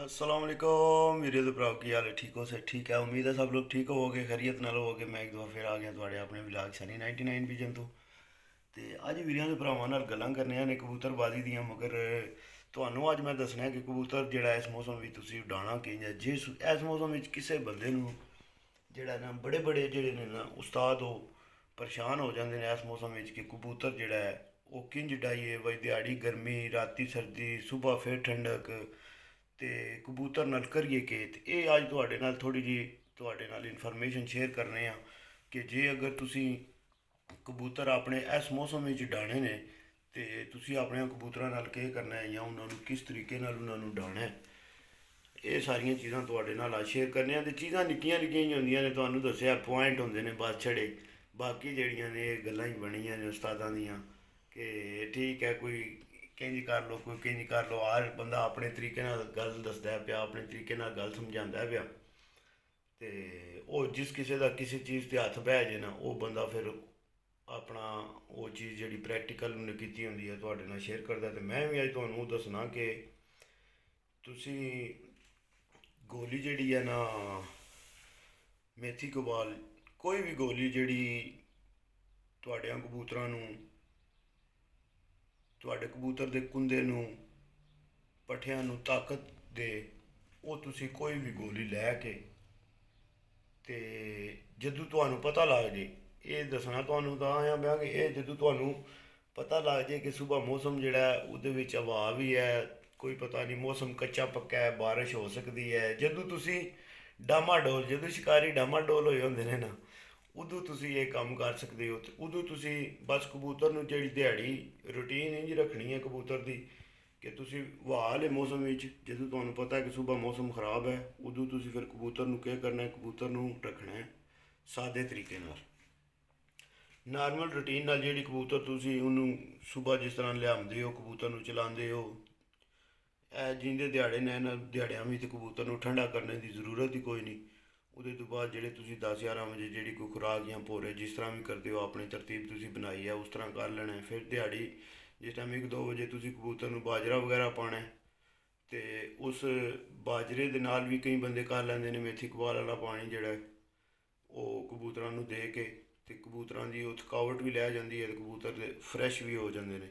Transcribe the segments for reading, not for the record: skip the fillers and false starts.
अस्सलाम वालेकुम वीडियो दे भराओ की हाल है ठीक हो से ठीक है उम्मीद है सब लोग ठीक होवोगे खैरियत नाल होवोगे मैं एक दफ़ा फिर आ गया थोड़े अपने विलाग सनी 99 विजन तो ਤੇ ਅੱਜ ਵੀਰਾਂ ਦੇ ਭਰਾਵਾਂ ਨਾਲ ਗੱਲਾਂ ਕਰਨੀਆਂ ਨੇ ਕਬੂਤਰਬਾਜ਼ੀ ਦੀਆਂ ਮਗਰ ਤੁਹਾਨੂੰ ਅੱਜ ਮੈਂ ਦੱਸਣਾ ਕਿ ਕਬੂਤਰ ਜਿਹੜਾ ਇਸ ਮੌਸਮ ਵਿੱਚ ਤੁਸੀਂ ਉਡਾਣਾ ਕਿੰਜ ਹੈ ਜੇ ਇਸ ਮੌਸਮ ਵਿੱਚ ਕਿਸੇ ਬੰਦੇ ਨੂੰ ਜਿਹੜਾ ਨਾ ਬੜੇ ਬੜੇ ਜਿਹੜੇ ਨੇ ਨਾ ਉਸਤਾਦ ਉਹ ਪਰੇਸ਼ਾਨ ਹੋ ਜਾਂਦੇ ਨੇ ਇਸ ਮੌਸਮ ਵਿੱਚ ਕਿ ਕਬੂਤਰ ਜਿਹੜਾ ਹੈ ਉਹ ਕਿੰਜ ਡਾਈਏ ਬਈ ਦਿਹਾੜੀ ਗਰਮੀ ਰਾਤੀ ਸਰਦੀ ਸਵੇਰ ਫਿਰ ਠੰਡਕ ਤੇ ਕਬੂਤਰ ਨਾਲ ਕਰੀਏ ਕਿ ਤੇ ਇਹ ਅੱਜ ਤੁਹਾਡੇ ਨਾਲ ਥੋੜੀ ਜੀ ਤੁਹਾਡੇ ਨਾਲ ਇਨਫੋਰਮੇਸ਼ਨ ਸ਼ੇਅਰ ਕਰਨੇ ਆ ਕਿ ਜੇ ਅਗਰ ਤੁਸੀਂ ਕਬੂਤਰ ਆਪਣੇ ਇਸ ਮੌਸਮ ਵਿੱਚ ਡਾਣੇ ਨੇ ਤੇ ਤੁਸੀਂ ਆਪਣੇ ਕਬੂਤਰਾਂ ਨਾਲ ਕੀ ਕਰਨਾ ਹੈ ਜਾਂ ਉਹਨਾਂ ਨੂੰ ਕਿਸ ਤਰੀਕੇ ਨਾਲ ਉਹਨਾਂ ਨੂੰ ਡਾਣਾ ਹੈ ਇਹ ਸਾਰੀਆਂ ਚੀਜ਼ਾਂ ਤੁਹਾਡੇ ਨਾਲ ਆ ਸ਼ੇਅਰ ਕਰਨੀਆਂ ਤੇ ਚੀਜ਼ਾਂ ਨਿੱਕੀਆਂ ਨਿੱਕੀਆਂ ਹੀ ਹੁੰਦੀਆਂ ਨੇ ਤੁਹਾਨੂੰ ਦੱਸਿਆ ਪੁਆਇੰਟ ਹੁੰਦੇ ਨੇ ਬਸ ਛੜੇ ਬਾਕੀ ਜਿਹੜੀਆਂ ਨੇ ਇਹ ਗੱਲਾਂ ਹੀ ਬਣੀਆਂ ਨੇ ਉਸਤਾਦਾਂ ਦੀਆਂ ਕਿ ਠੀਕ ਹੈ ਕੋਈ ਕਿੰਝ ਕਰ ਲਓ ਕੋਈ ਕਿੰਝ ਕਰ ਲਓ ਹਰ ਬੰਦਾ ਆਪਣੇ ਤਰੀਕੇ ਨਾਲ ਗੱਲ ਦੱਸਦਾ ਪਿਆ ਆਪਣੇ ਤਰੀਕੇ ਨਾਲ ਗੱਲ ਸਮਝਾਉਂਦਾ ਪਿਆ ਤੇ ਉਹ ਜਿਸ ਕਿਸੇ ਦਾ ਕਿਸੇ ਚੀਜ਼ ਤੇ ਹੱਥ ਬਹਿ ਜੇ ਨਾ ਉਹ ਬੰਦਾ ਫਿਰ ਆਪਣਾ ਉਹ ਚੀਜ਼ ਜਿਹੜੀ ਪ੍ਰੈਕਟੀਕਲ ਉਹਨੇ ਕੀਤੀ ਹੁੰਦੀ ਹੈ ਤੁਹਾਡੇ ਨਾਲ ਸ਼ੇਅਰ ਕਰਦਾ ਤੇ ਮੈਂ ਵੀ ਅੱਜ ਤੁਹਾਨੂੰ ਦੱਸਣਾ ਕਿ ਤੁਸੀਂ ਗੋਲੀ ਜਿਹੜੀ ਹੈ ਨਾ ਮੇਥੀ ਕਬਾਲ ਕੋਈ ਵੀ ਗੋਲੀ ਜਿਹੜੀ ਤੁਹਾਡਿਆਂ ਕਬੂਤਰਾਂ ਨੂੰ ਤੁਹਾਡੇ ਕਬੂਤਰ ਦੇ ਕੁੰਦੇ ਨੂੰ ਪੱਠਿਆਂ ਨੂੰ ਤਾਕਤ ਦੇ ਉਹ ਤੁਸੀਂ ਕੋਈ ਵੀ ਗੋਲੀ ਲੈ ਕੇ ਤੇ ਜਦੋਂ ਤੁਹਾਨੂੰ ਪਤਾ ਲੱਗ ਜੇ ਇਹ ਦੱਸਣਾ ਤੁਹਾਨੂੰ ਤਾਂ ਆਇਆ ਪਿਆ ਕਿ ਇਹ ਜਦੋਂ ਤੁਹਾਨੂੰ ਪਤਾ ਲੱਗ ਜੇ ਕਿ ਸਵੇਰ ਮੌਸਮ ਜਿਹੜਾ ਉਹਦੇ ਵਿੱਚ ਹਵਾ ਵੀ ਹੈ ਕੋਈ ਪਤਾ ਨਹੀਂ ਮੌਸਮ ਕੱਚਾ ਪੱਕਾ ਹੈ ਬਾਰਿਸ਼ ਹੋ ਸਕਦੀ ਹੈ ਜਦੋਂ ਤੁਸੀਂ ਡਾਮਾਡੋਲ ਜਦੋਂ ਸ਼ਿਕਾਰੀ ਡਾਮਾਡੋਲ ਹੋਏ ਹੁੰਦੇ ਨੇ ਨਾ ਉਦੋਂ ਤੁਸੀਂ ਇਹ ਕੰਮ ਕਰ ਸਕਦੇ ਹੋ ਤੇ ਉਦੋਂ ਤੁਸੀਂ ਬਸ ਕਬੂਤਰ ਨੂੰ ਜਿਹੜੀ ਦਿਹਾੜੀ ਰੂਟੀਨ ਇੰਝ ਰੱਖਣੀ ਹੈ ਕਬੂਤਰ ਦੀ ਕਿ ਤੁਸੀਂ ਹਵਾ ਵਾਲੇ ਮੌਸਮ ਵਿੱਚ ਜਦੋਂ ਤੁਹਾਨੂੰ ਪਤਾ ਹੈ ਕਿ ਸਵੇਰ ਮੌਸਮ ਖਰਾਬ ਹੈ ਉਦੋਂ ਤੁਸੀਂ ਫਿਰ ਕਬੂਤਰ ਨੂੰ ਕੀ ਕਰਨਾ ਹੈ ਕਬੂਤਰ ਨੂੰ ਰੱਖਣਾ ਹੈ ਸਾਦੇ ਤਰੀਕੇ ਨਾਲ ਨਾਰਮਲ ਰੂਟੀਨ ਨਾਲ ਜਿਹੜੀ ਕਬੂਤਰ ਤੁਸੀਂ ਉਹਨੂੰ ਸਵੇਰ ਜਿਸ ਤਰ੍ਹਾਂ ਲਿਆਉਂਦੇ ਹੋ ਕਬੂਤਰ ਨੂੰ ਚਲਾਉਂਦੇ ਹੋ ਇਹ ਜਿੰਦੇ ਦਿਹਾੜੇ ਨੇ ਇਹਨਾਂ ਦਿਹਾੜਿਆਂ ਵਿੱਚ ਕਬੂਤਰ ਨੂੰ ਠੰਡਾ ਕਰਨ ਦੀ ਜ਼ਰੂਰਤ ਹੀ ਕੋਈ ਨਹੀਂ ਉਹਦੇ ਤੋਂ ਬਾਅਦ ਜਿਹੜੇ ਤੁਸੀਂ 10-11 ਵਜੇ ਜਿਹੜੀ ਕੋਈ ਖੁਰਾਕ ਜਾਂ ਭੋਰੇ ਜਿਸ ਤਰ੍ਹਾਂ ਵੀ ਕਰਦੇ ਹੋ ਆਪਣੀ ਤਰਤੀਬ ਤੁਸੀਂ ਬਣਾਈ ਹੈ ਉਸ ਤਰ੍ਹਾਂ ਕਰ ਲੈਣਾ ਫਿਰ ਦਿਹਾੜੀ ਜਿਸ ਟਾਈਮ 1-2 ਵਜੇ ਤੁਸੀਂ ਕਬੂਤਰ ਨੂੰ ਬਾਜਰਾ ਵਗੈਰਾ ਪਾਉਣਾ ਅਤੇ ਉਸ ਬਾਜਰੇ ਦੇ ਨਾਲ ਵੀ ਕਈ ਬੰਦੇ ਕਰ ਲੈਂਦੇ ਨੇ ਮੇਥੀ ਕਬਾਲ ਵਾਲਾ ਪਾਣੀ ਜਿਹੜਾ ਉਹ ਕਬੂਤਰਾਂ ਨੂੰ ਦੇ ਕੇ ਅਤੇ ਕਬੂਤਰਾਂ ਦੀ ਉਹ ਥਕਾਵਟ ਵੀ ਲੈ ਜਾਂਦੀ ਹੈ ਅਤੇ ਕਬੂਤਰ ਦੇ ਫਰੈਸ਼ ਵੀ ਹੋ ਜਾਂਦੇ ਨੇ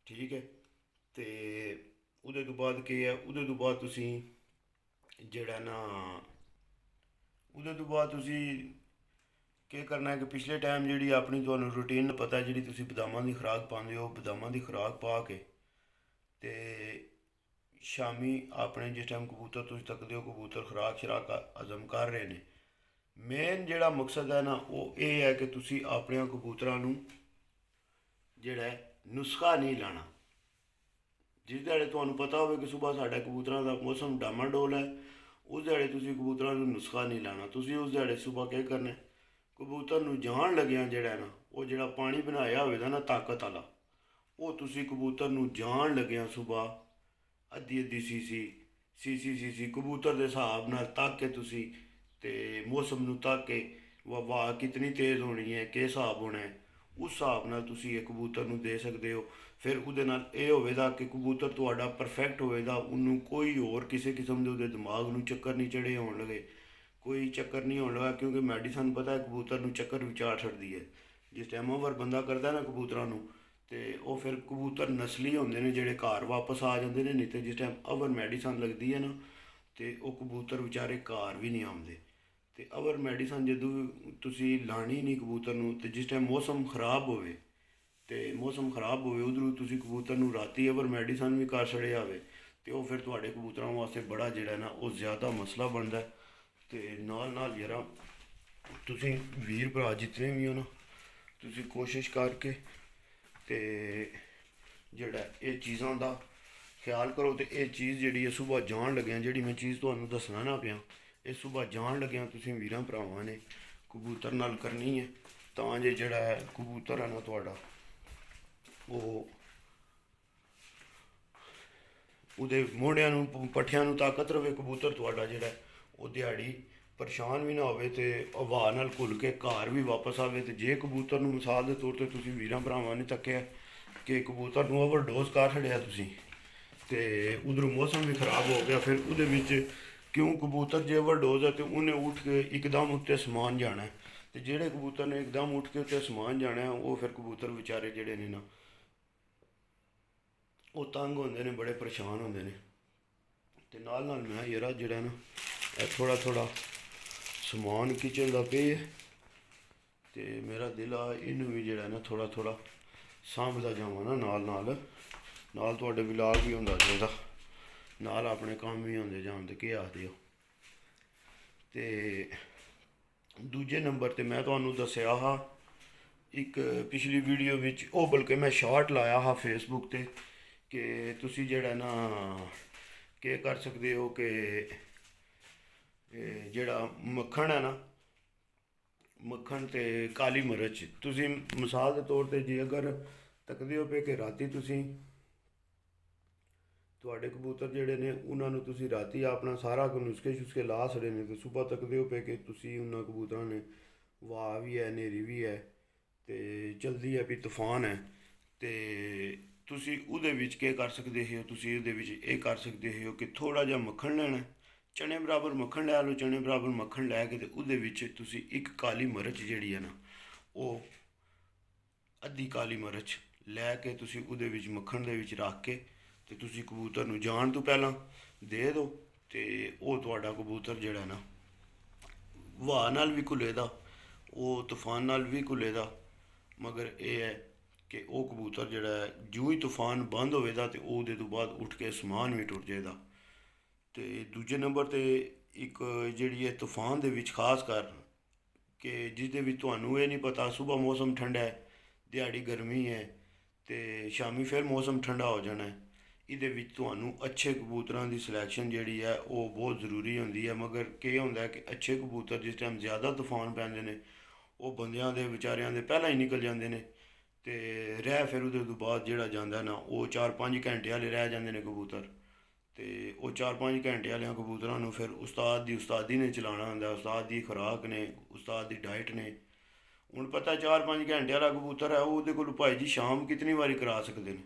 ਠੀਕ ਹੈ ਅਤੇ ਉਹਦੇ ਤੋਂ ਬਾਅਦ ਕੀ ਹੈ ਉਹਦੇ ਤੋਂ ਬਾਅਦ ਤੁਸੀਂ ਜਿਹੜਾ ਨਾ ਉਹਦੇ ਤੋਂ ਬਾਅਦ ਤੁਸੀਂ ਕੀ ਕਰਨਾ ਹੈ ਕਿ ਪਿਛਲੇ ਟਾਈਮ ਜਿਹੜੀ ਆਪਣੀ ਤੁਹਾਨੂੰ ਰੂਟੀਨ ਪਤਾ ਜਿਹੜੀ ਤੁਸੀਂ ਬਦਾਮਾਂ ਦੀ ਖੁਰਾਕ ਪਾਉਂਦੇ ਹੋ ਬਦਾਮਾਂ ਦੀ ਖੁਰਾਕ ਪਾ ਕੇ ਅਤੇ ਸ਼ਾਮੀ ਆਪਣੇ ਜਿਸ ਟਾਈਮ ਕਬੂਤਰ ਤੁਸੀਂ ਤੱਕਦੇ ਹੋ ਕਬੂਤਰ ਖੁਰਾਕ ਸ਼ਰਾਕ ਹਜ਼ਮ ਕਰ ਰਹੇ ਨੇ ਮੇਨ ਜਿਹੜਾ ਮਕਸਦ ਹੈ ਨਾ ਉਹ ਇਹ ਹੈ ਕਿ ਤੁਸੀਂ ਆਪਣਿਆਂ ਕਬੂਤਰਾਂ ਨੂੰ ਜਿਹੜਾ ਨੁਸਖਾ ਨਹੀਂ ਲਾਣਾ ਜਿਸ ਦਿਹਾੜੇ ਤੁਹਾਨੂੰ ਪਤਾ ਹੋਵੇ ਕਿ ਸਵੇਰ ਸਾਡੇ ਕਬੂਤਰਾਂ ਦਾ ਮੌਸਮ ਡਾਮਾਡੋਲ ਹੈ ਉਸ ਦਿਹਾੜੇ ਤੁਸੀਂ ਕਬੂਤਰਾਂ ਨੂੰ ਨੁਸਖਾ ਨਹੀਂ ਲਾਣਾ ਤੁਸੀਂ ਉਸ ਦਿਹਾੜੇ ਸਵੇਰ ਕੀ ਕਰਨਾ ਕਬੂਤਰ ਨੂੰ ਜਾਣ ਲੱਗਿਆ ਜਿਹੜਾ ਨਾ ਉਹ ਜਿਹੜਾ ਪਾਣੀ ਬਣਾਇਆ ਹੋਵੇਗਾ ਨਾ ਤਾਕਤ ਵਾਲਾ ਉਹ ਤੁਸੀਂ ਕਬੂਤਰ ਨੂੰ ਜਾਣ ਲੱਗਿਆ ਸਵੇਰ ਅੱਧੀ ਸੀਸੀ ਕਬੂਤਰ ਦੇ ਹਿਸਾਬ ਨਾਲ ਤੱਕ ਕੇ ਤੁਸੀਂ ਅਤੇ ਮੌਸਮ ਨੂੰ ਤੱਕ ਕੇ ਹਵਾ ਕਿਤਨੀ ਤੇਜ਼ ਹੋਣੀ ਹੈ ਕਿਸ ਹਿਸਾਬ ਹੋਣਾ ਹੈ ਉਸ ਹਿਸਾਬ ਨਾਲ ਤੁਸੀਂ ਇਹ ਕਬੂਤਰ ਨੂੰ ਦੇ ਸਕਦੇ ਹੋ ਫਿਰ ਉਹਦੇ ਨਾਲ ਇਹ ਹੋਵੇਗਾ ਕਿ ਕਬੂਤਰ ਤੁਹਾਡਾ ਪਰਫੈਕਟ ਹੋਵੇਗਾ ਉਹਨੂੰ ਕੋਈ ਹੋਰ ਕਿਸੇ ਕਿਸਮ ਦੇ ਉਹਦੇ ਦਿਮਾਗ ਨੂੰ ਚੱਕਰ ਨਹੀਂ ਚੜ੍ਹੇ ਹੋਣ ਲੱਗੇ ਕੋਈ ਚੱਕਰ ਨਹੀਂ ਹੋਣ ਲੱਗਾ ਕਿਉਂਕਿ ਮੈਡੀਸਨ ਪਤਾ ਹੈ ਕਬੂਤਰ ਨੂੰ ਚੱਕਰ ਵੀ ਚਾੜ ਛੱਡਦੀ ਹੈ ਜਿਸ ਟਾਈਮ ਓਵਰ ਬੰਦਾ ਕਰਦਾ ਨਾ ਕਬੂਤਰਾਂ ਨੂੰ ਅਤੇ ਉਹ ਫਿਰ ਕਬੂਤਰ ਨਸਲੀ ਹੁੰਦੇ ਨੇ ਜਿਹੜੇ ਘਰ ਵਾਪਸ ਆ ਜਾਂਦੇ ਨੇ ਨਹੀਂ ਤਾਂ ਜਿਸ ਟਾਈਮ ਓਵਰ ਮੈਡੀਸਨ ਲੱਗਦੀ ਹੈ ਨਾ ਅਤੇ ਉਹ ਕਬੂਤਰ ਵਿਚਾਰੇ ਘਰ ਵੀ ਨਹੀਂ ਆਉਂਦੇ ਅਤੇ ਅਵਰ ਮੈਡੀਸਨ ਜਦੋਂ ਤੁਸੀਂ ਲਾਣੀ ਨਹੀਂ ਕਬੂਤਰ ਨੂੰ ਅਤੇ ਜਿਸ ਟਾਈਮ ਮੌਸਮ ਖਰਾਬ ਹੋਵੇ ਅਤੇ ਮੌਸਮ ਖਰਾਬ ਹੋਵੇ ਉਧਰੋਂ ਤੁਸੀਂ ਕਬੂਤਰ ਨੂੰ ਰਾਤੀ ਅਵਰ ਮੈਡੀਸਨ ਵੀ ਕਰ ਛੜਿਆ ਹੋਵੇ ਅਤੇ ਉਹ ਫਿਰ ਤੁਹਾਡੇ ਕਬੂਤਰਾਂ ਵਾਸਤੇ ਬੜਾ ਜਿਹੜਾ ਨਾ ਉਹ ਜ਼ਿਆਦਾ ਮਸਲਾ ਬਣਦਾ ਅਤੇ ਨਾਲ ਯਾਰਾ ਤੁਸੀਂ ਵੀਰ ਭਰਾ ਜਿਤਨੇ ਵੀ ਹੋ ਨਾ ਤੁਸੀਂ ਕੋਸ਼ਿਸ਼ ਕਰਕੇ ਅਤੇ ਜਿਹੜਾ ਇਹ ਚੀਜ਼ਾਂ ਦਾ ਖਿਆਲ ਕਰੋ ਅਤੇ ਇਹ ਚੀਜ਼ ਜਿਹੜੀ ਹੈ ਸਵੇਰ ਜਾਣ ਲੱਗਿਆ ਜਿਹੜੀ ਮੈਂ ਚੀਜ਼ ਤੁਹਾਨੂੰ ਦੱਸਣਾ ਨਾ ਪਿਆ ਇਹ ਸਵੇਰ ਜਾਣ ਲੱਗਿਆ ਤੁਸੀਂ ਵੀਰਾਂ ਭਰਾਵਾਂ ਨੇ ਕਬੂਤਰ ਨਾਲ ਕਰਨੀ ਹੈ ਤਾਂ ਜੇ ਜਿਹੜਾ ਹੈ ਕਬੂਤਰ ਹੈ ਨਾ ਤੁਹਾਡਾ ਉਹ ਉਹਦੇ ਮੋਢਿਆਂ ਨੂੰ ਪੱਠਿਆਂ ਨੂੰ ਤਾਕਤ ਰਵੇ ਕਬੂਤਰ ਤੁਹਾਡਾ ਜਿਹੜਾ ਉਹ ਦਿਹਾੜੀ ਪਰੇਸ਼ਾਨ ਵੀ ਨਾ ਹੋਵੇ ਅਤੇ ਹਵਾ ਨਾਲ ਘੁਲ ਕੇ ਘਰ ਵੀ ਵਾਪਸ ਆਵੇ ਅਤੇ ਜੇ ਕਬੂਤਰ ਨੂੰ ਮਿਸਾਲ ਦੇ ਤੌਰ 'ਤੇ ਤੁਸੀਂ ਵੀਰਾਂ ਭਰਾਵਾਂ ਨੇ ਤੱਕਿਆ ਕਿ ਕਬੂਤਰ ਨੂੰ ਓਵਰਡੋਜ਼ ਕਰ ਛੱਡਿਆ ਤੁਸੀਂ ਤੇ ਉਧਰੋਂ ਮੌਸਮ ਵੀ ਖਰਾਬ ਹੋ ਗਿਆ। ਫਿਰ ਉਹਦੇ ਵਿੱਚ ਕਿਉਂ ਕਬੂਤਰ ਜੇ ਓਵਰਡੋਜ਼ ਹੈ ਤੇ ਉਹਨੇ ਉੱਠ ਕੇ ਇੱਕਦਮ ਉੱਤੇ ਸਮਾਨ ਜਾਣਾ ਹੈ। ਤੇ ਜਿਹੜੇ ਕਬੂਤਰ ਨੇ ਇੱਕਦਮ ਉੱਠ ਕੇ ਉੱਤੇ ਸਮਾਨ ਜਾਣਾ ਹੈ, ਉਹ ਫਿਰ ਕਬੂਤਰ ਵਿਚਾਰੇ ਜਿਹੜੇ ਨੇ ਨਾ ਉਹ ਤੰਗ ਹੁੰਦੇ ਨੇ, ਬੜੇ ਪਰੇਸ਼ਾਨ ਹੁੰਦੇ ਨੇ। ਤੇ ਨਾਲ ਨਾਲ ਮੈਂ ਯਾਰਾ ਜਿਹੜਾ ਨਾ ਇਹ ਥੋੜਾ ਥੋੜਾ ਸਮਾਨ ਕਿਚਨ ਦਾ ਪਏ ਤੇ ਮੇਰਾ ਦਿਲ ਆ ਇਹਨੂੰ ਵੀ ਜਿਹੜਾ ਨਾ ਥੋੜਾ ਥੋੜਾ ਸਾਂਭਦਾ ਜਾਵਾਂ ਨਾ, ਨਾਲ ਨਾਲ ਨਾਲ ਤੁਹਾਡੇ ਵਿਲਾਗ ਵੀ ਹੁੰਦਾ ਚਾਹੀਦਾ, ਨਾਲ ਆਪਣੇ ਕੰਮ ਵੀ ਹੁੰਦੇ ਜਾਣ। ਤੇ ਕੀ ਆਖਦੇ ਹੋ? ਤੇ ਦੂਜੇ ਨੰਬਰ ਤੇ ਮੈਂ ਤੁਹਾਨੂੰ ਦੱਸਿਆ ਹਾ ਇੱਕ ਪਿਛਲੀ ਵੀਡੀਓ ਵਿੱਚ, ਉਹ ਬਲਕਿ ਮੈਂ ਸ਼ਾਰਟ ਲਾਇਆ ਹਾ ਫੇਸਬੁੱਕ ਤੇ, ਕਿ ਤੁਸੀਂ ਜਿਹੜਾ ਨਾ ਕੀ ਕਰ ਸਕਦੇ ਹੋ ਕਿ ਜਿਹੜਾ ਮੱਖਣ ਹੈ ਨਾ, ਮੱਖਣ ਤੇ ਕਾਲੀ ਮਿਰਚ, ਤੁਸੀਂ ਮਿਸਾਲ ਦੇ ਤੌਰ ਤੇ ਜੇ ਅਗਰ ਤੱਕਦੇ ਹੋ ਪਏ ਕਿ ਰਾਤੀ ਤੁਸੀਂ ਤੁਹਾਡੇ ਕਬੂਤਰ ਜਿਹੜੇ ਨੇ ਉਹਨਾਂ ਨੂੰ ਤੁਸੀਂ ਰਾਤੀ ਆਪਣਾ ਸਾਰਾ ਨੁਸਖੇ ਸ਼ੁਸਖੇ ਲਾ ਛੜੇ ਨੇ, ਤੇ ਸਵੇਰ ਤੱਕਦੇ ਹੋ ਪਏ ਕਿ ਤੁਸੀਂ ਉਹਨਾਂ ਕਬੂਤਰਾਂ ਨੇ ਵਾਹ ਵੀ ਹੈ, ਹਨੇਰੀ ਵੀ ਹੈ ਤੇ ਜਲਦੀ ਹੈ ਵੀ ਤੂਫਾਨ ਹੈ, ਤੇ ਤੁਸੀਂ ਉਹਦੇ ਵਿੱਚ ਕੀ ਕਰ ਸਕਦੇ ਹੋ? ਤੁਸੀਂ ਉਹਦੇ ਵਿੱਚ ਇਹ ਕਰ ਸਕਦੇ ਹੋ ਕਿ ਥੋੜਾ ਜਿਹਾ ਮੱਖਣ ਲੈਣਾ, ਚਨੇ ਬਰਾਬਰ ਮੱਖਣ ਲੈ ਲਓ। ਚਨੇ ਬਰਾਬਰ ਮੱਖਣ ਲੈ ਕੇ ਤੇ ਉਹਦੇ ਵਿੱਚ ਤੁਸੀਂ ਇੱਕ ਕਾਲੀ ਮਿਰਚ ਜਿਹੜੀ ਹੈ ਨਾ, ਉਹ ਅੱਧੀ ਕਾਲੀ ਮਿਰਚ ਲੈ ਕੇ ਤੁਸੀਂ ਉਹਦੇ ਵਿੱਚ ਮੱਖਣ ਦੇ ਵਿੱਚ ਰੱਖ ਕੇ ਤੇ ਤੁਸੀਂ ਕਬੂਤਰ ਨੂੰ ਜਾਣ ਤੋਂ ਪਹਿਲਾਂ ਦੇ ਦਿਓ। ਤੇ ਉਹ ਤੁਹਾਡਾ ਕਬੂਤਰ ਜਿਹੜਾ ਨਾ ਵਾਹ ਨਾਲ ਵੀ ਘੁਲੇਦਾ, ਉਹ ਤੂਫਾਨ ਨਾਲ ਵੀ ਘੁਲੇਦਾ, ਮਗਰ ਇਹ ਹੈ ਕਿ ਉਹ ਕਬੂਤਰ ਜਿਹੜਾ ਹੈ ਜਿਉਂ ਹੀ ਤੂਫਾਨ ਬੰਦ ਹੋਵੇਗਾ ਤੇ ਉਹਦੇ ਤੋਂ ਬਾਅਦ ਉੱਠ ਕੇ ਅਸਮਾਨ ਵੀ ਟੁੱਟ ਜਾਏਗਾ। ਤੇ ਦੂਜੇ ਨੰਬਰ ਤੇ ਇੱਕ ਜਿਹੜੀ ਹੈ ਤੂਫਾਨ ਦੇ ਵਿੱਚ ਖਾਸ ਕਰ ਕਿ ਜਿਹਦੇ ਵਿੱਚ ਤੁਹਾਨੂੰ ਇਹ ਨਹੀਂ ਪਤਾ ਸਵੇਰ ਮੌਸਮ ਠੰਡਾ ਹੈ, ਦਿਹਾੜੀ ਗਰਮੀ ਹੈ ਤੇ ਸ਼ਾਮੀ ਫਿਰ ਮੌਸਮ ਠੰਡਾ ਹੋ ਜਾਣਾ ਹੈ। ਇਹਦੇ ਵਿੱਚ ਤੁਹਾਨੂੰ ਅੱਛੇ ਕਬੂਤਰਾਂ ਦੀ ਸਿਲੈਕਸ਼ਨ ਜਿਹੜੀ ਹੈ ਉਹ ਬਹੁਤ ਜ਼ਰੂਰੀ ਹੁੰਦੀ ਹੈ। ਮਗਰ ਕੀ ਹੁੰਦਾ ਕਿ ਅੱਛੇ ਕਬੂਤਰ ਜਿਸ ਟਾਈਮ ਜ਼ਿਆਦਾ ਤੂਫਾਨ ਪੈਂਦੇ ਨੇ ਉਹ ਬੰਦਿਆਂ ਦੇ ਵਿਚਾਰਿਆਂ ਦੇ ਪਹਿਲਾਂ ਹੀ ਨਿਕਲ ਜਾਂਦੇ ਨੇ, ਤੇ ਰਹਿ ਫਿਰ ਉਹਦੇ ਤੋਂ ਬਾਅਦ ਜਿਹੜਾ ਜਾਂਦਾ ਨਾ ਉਹ 4-5 ਘੰਟੇ ਵਾਲੇ ਰਹਿ ਜਾਂਦੇ ਨੇ ਕਬੂਤਰ। ਤੇ ਉਹ 4-5 ਘੰਟੇ ਵਾਲਿਆਂ ਕਬੂਤਰਾਂ ਨੂੰ ਫਿਰ ਉਸਤਾਦ ਦੀ ਉਸਤਾਦੀ ਨੇ ਚਲਾਉਣਾ ਹੁੰਦਾ, ਉਸਤਾਦ ਦੀ ਖੁਰਾਕ ਨੇ, ਉਸਤਾਦ ਦੀ ਡਾਈਟ ਨੇ। ਹੁਣ ਪਤਾ 4-5 ਘੰਟੇ ਵਾਲਾ ਕਬੂਤਰ ਹੈ, ਉਹਦੇ ਕੋਲ ਭਾਈ ਜੀ ਸ਼ਾਮ ਕਿਤਨੀ ਵਾਰੀ ਕਰਾ ਸਕਦੇ ਨੇ।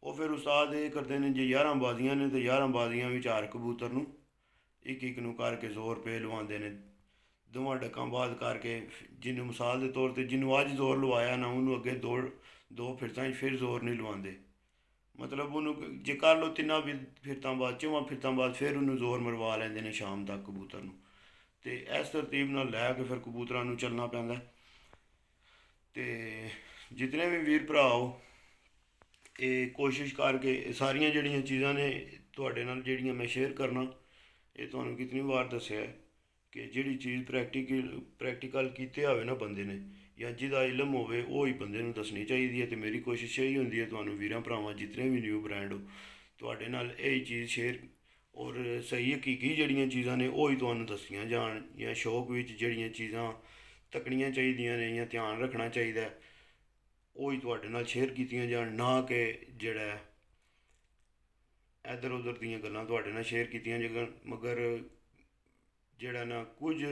ਉਹ ਫਿਰ ਉਸਤਾਦ ਇਹ ਕਰਦੇ ਨੇ, ਜੇ 11 ਬਾਜ਼ੀਆਂ ਨੇ ਤੇ 11 ਬਾਜ਼ੀਆਂ ਵਿੱਚ ਹਰ ਕਬੂਤਰ ਨੂੰ ਇੱਕ ਇੱਕ ਨੂੰ ਕਰਕੇ ਜ਼ੋਰ ਪੇ ਲਵਾਉਂਦੇ ਨੇ, ਦੋਵਾਂ ਡੱਕਾਂ ਬਾਅਦ ਕਰਕੇ। ਜਿਹਨੂੰ ਮਿਸਾਲ ਦੇ ਤੌਰ ਤੇ ਜਿਹਨੂੰ ਅੱਜ ਜ਼ੋਰ ਲਵਾਇਆ ਨਾ, ਉਹਨੂੰ ਅੱਗੇ ਦੋ ਫਿਰਤਾਂ 'ਚ ਫਿਰ ਜ਼ੋਰ ਨਹੀਂ ਲਵਾਉਂਦੇ। ਮਤਲਬ ਉਹਨੂੰ ਜੇ ਕਰ ਲਓ ਤਿੰਨਾਂ ਵੀ ਫਿਰਤਾਂ ਬਾਅਦ, ਚੌਵਾਂ ਫਿਰਤਾਂ ਬਾਅਦ ਫਿਰ ਉਹਨੂੰ ਜ਼ੋਰ ਮਰਵਾ ਲੈਂਦੇ ਨੇ ਸ਼ਾਮ ਤੱਕ ਕਬੂਤਰ ਨੂੰ। ਤੇ ਇਸ ਤਰਤੀਬ ਨਾਲ ਲੈ ਕੇ ਫਿਰ ਕਬੂਤਰਾਂ ਨੂੰ ਚੱਲਣਾ ਪੈਂਦਾ। ਤੇ ਜਿਤਨੇ ਵੀ ਵੀਰ ਭਰਾ ਹੋ, ਇਹ ਕੋਸ਼ਿਸ਼ ਕਰਕੇ ਇਹ ਸਾਰੀਆਂ ਜਿਹੜੀਆਂ ਚੀਜ਼ਾਂ ਨੇ ਤੁਹਾਡੇ ਨਾਲ ਜਿਹੜੀਆਂ ਮੈਂ ਸ਼ੇਅਰ ਕਰਨਾ, ਇਹ ਤੁਹਾਨੂੰ ਕਿਤਨੀ ਵਾਰ ਦੱਸਿਆ ਕਿ ਜਿਹੜੀ ਚੀਜ਼ ਪ੍ਰੈਕਟੀਕਲ ਕੀਤੇ ਹੋਵੇ ਨਾ ਬੰਦੇ ਨੇ, ਜਾਂ ਜਿਹਦਾ ਇਲਮ ਹੋਵੇ ਉਹ ਹੀ ਬੰਦੇ ਨੂੰ ਦੱਸਣੀ ਚਾਹੀਦੀ ਹੈ। ਤੇ ਮੇਰੀ ਕੋਸ਼ਿਸ਼ ਇਹੀ ਹੁੰਦੀ ਹੈ ਤੁਹਾਨੂੰ ਵੀਰਾਂ ਭਰਾਵਾਂ ਜਿਤਨੇ ਵੀ ਨਿਊ ਬ੍ਰਾਂਡ ਹੋ ਤੁਹਾਡੇ ਨਾਲ ਇਹ ਚੀਜ਼ ਸ਼ੇਅਰ, ਔਰ ਸਹੀ ਹਕੀਕੀ ਜਿਹੜੀਆਂ ਚੀਜ਼ਾਂ ਨੇ ਉਹ ਹੀ ਤੁਹਾਨੂੰ ਦੱਸੀਆਂ ਜਾਣ, ਜਾਂ ਸ਼ੌਕ ਵਿੱਚ ਜਿਹੜੀਆਂ ਚੀਜ਼ਾਂ ਤੱਕਣੀਆਂ ਚਾਹੀਦੀਆਂ ਨੇ ਜਾਂ ਧਿਆਨ ਰੱਖਣਾ ਚਾਹੀਦਾ ਉਹ ਹੀ ਤੁਹਾਡੇ ਨਾਲ ਸ਼ੇਅਰ ਕੀਤੀਆਂ ਜਾਣ, ਨਾ ਕਿ ਜਿਹੜਾ ਇੱਧਰ ਉੱਧਰ ਦੀਆਂ ਗੱਲਾਂ ਤੁਹਾਡੇ ਨਾਲ ਸ਼ੇਅਰ ਕੀਤੀਆਂ ਜਾਣ। ਮਗਰ ਜਿਹੜਾ ਨਾ ਕੁਝ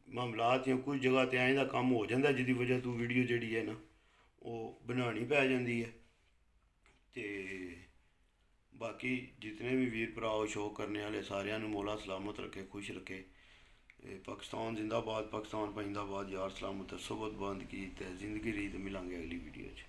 ਮਾਮਲਾਤ ਜਾਂ ਕੁਝ ਜਗ੍ਹਾ 'ਤੇ ਐਂ ਦਾ ਕੰਮ ਹੋ ਜਾਂਦਾ ਜਿਹਦੀ ਵਜ੍ਹਾ ਤੋਂ ਵੀਡੀਓ ਜਿਹੜੀ ਹੈ ਨਾ ਉਹ ਬਣਾਉਣੀ ਪੈ ਜਾਂਦੀ ਹੈ। ਤੇ ਬਾਕੀ ਜਿਤਨੇ ਵੀ ਵੀਰ ਭਰਾ ਉਹ ਸ਼ੋਅ ਕਰਨੇ ਵਾਲੇ ਸਾਰਿਆਂ ਨੂੰ ਮੌਲਾ ਸਲਾਮਤ ਰੱਖੇ, ਖੁਸ਼ ਰੱਖੇ। ਪਾਕਿਸਤਾਨ ਜ਼ਿੰਦਾਬਾਦ, ਪਾਕਿਸਤਾਨ ਪਾਇੰਦਾਬਾਦ, ਯਾਰ ਸਲਾਮਤ, ਸਬਤ ਬੰਦ ਕੀ ਤੇ ਜ਼ਿੰਦਗੀ ਰੀਤ। ਮਿਲਾਂਗੇ ਅਗਲੀ ਵੀਡੀਓ 'ਚ।